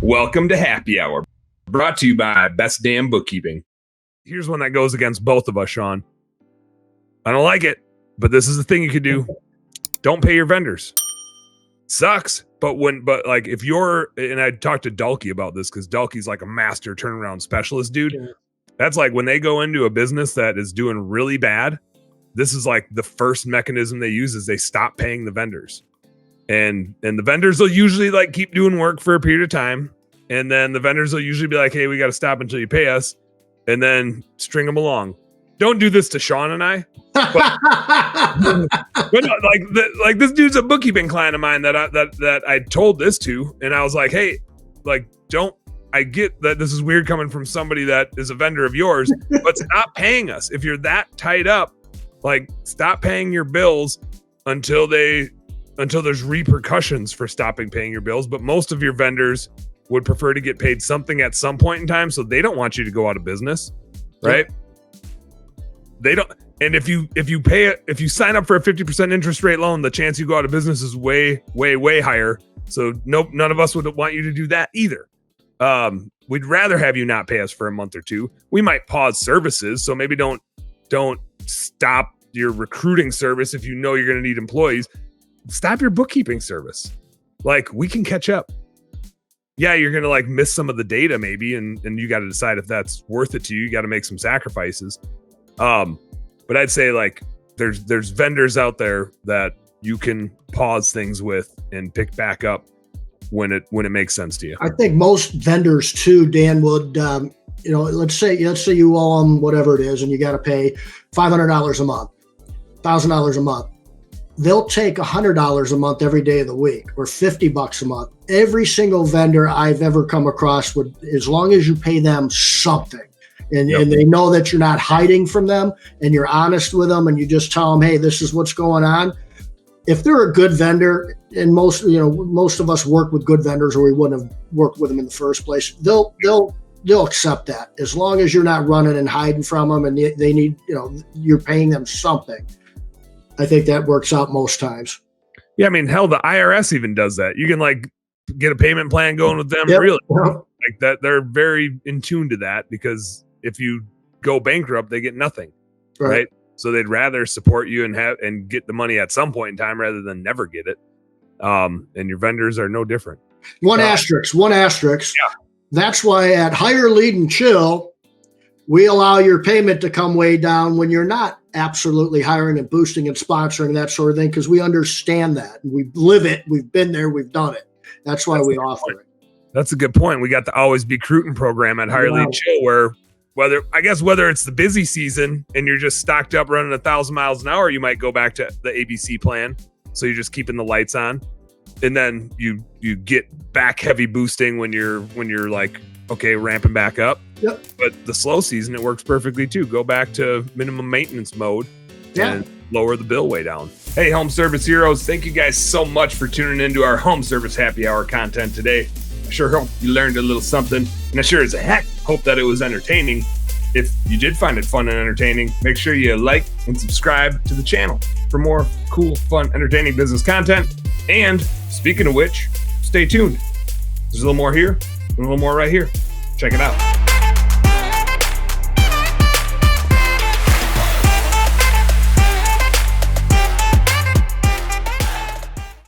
Welcome to Happy Hour, brought to you by Best Damn Bookkeeping. Here's one that goes against both of us, Sean. I don't like it, but this is the thing you could do. Don't pay your vendors. Sucks, but if you're, and I talked to Dulky about this because Dulky's like a master turnaround specialist, dude. Yeah. That's like when they go into a business that is doing really bad, this is like the first mechanism they use is they stop paying the vendors. And the vendors will usually like keep doing work for a period of time. And then the vendors will usually be like, hey, we got to stop until you pay us, and then string them along. Don't do this to Sean and I. But like this dude's a bookkeeping client of mine that I told this to, and I was like, hey, like, I get that this is weird coming from somebody that is a vendor of yours, but stop paying us. If you're that tied up, like, stop paying your bills until there's repercussions for stopping paying your bills. But most of your vendors would prefer to get paid something at some point in time, so they don't want you to go out of business, right? Yep. They don't. And if you sign up for a 50% interest rate loan, the chance you go out of business is way, way, way higher. So none of us would want you to do that either. We'd rather have you not pay us for a month or two. We might pause services, so maybe don't stop your recruiting service if you know you're going to need employees. Stop your bookkeeping service. Like, we can catch up. Yeah, you're going to like miss some of the data maybe, and you got to decide if that's worth it to you. You got to make some sacrifices. But I'd say like there's vendors out there that you can pause things with and pick back up when it makes sense to you. I think most vendors too, Dan, would let's say you owe them whatever it is, and you got to pay $500 a month, $1,000 a month. They'll take $100 a month every day of the week, or $50 a month. Every single vendor I've ever come across would, as long as you pay them something. And they know that you're not hiding from them, and you're honest with them, and you just tell them, hey, this is what's going on. If they're a good vendor, and most of us work with good vendors, or we wouldn't have worked with them in the first place, they'll accept that as long as you're not running and hiding from them, and they need, you're paying them something. I think that works out most times. Yeah, I mean, hell, the IRS even does that. You can like get a payment plan going with them. Yep. Really, like that. They're very in tune to that, because if you go bankrupt, they get nothing, right? So they'd rather support you and get the money at some point in time rather than never get it. And your vendors are no different. One asterisk. Yeah. That's why at Hire, Lead, and Chill, we allow your payment to come way down when you're not absolutely hiring and boosting and sponsoring that sort of thing, because we understand that. We live it. We've been there. We've done it. That's why we offer it. That's a good point. We got the Always Be Recruiting program at Hire, Lead, Chill, where whether it's the busy season and you're just stocked up running 1,000 miles an hour, you might go back to the ABC plan. So you're just keeping the lights on, and then you get back heavy boosting when you're like, okay, ramping back up. Yep. But the slow season, it works perfectly too. Go back to minimum maintenance mode and lower the bill way down. Hey, Home Service Heroes, thank you guys so much for tuning into our Home Service Happy Hour content today. I sure hope you learned a little something, and I sure as heck hope that it was entertaining. If you did find it fun and entertaining, make sure you like and subscribe to the channel for more cool, fun, entertaining business content. And speaking of which, stay tuned. There's a little more here and a little more right here. Check it out.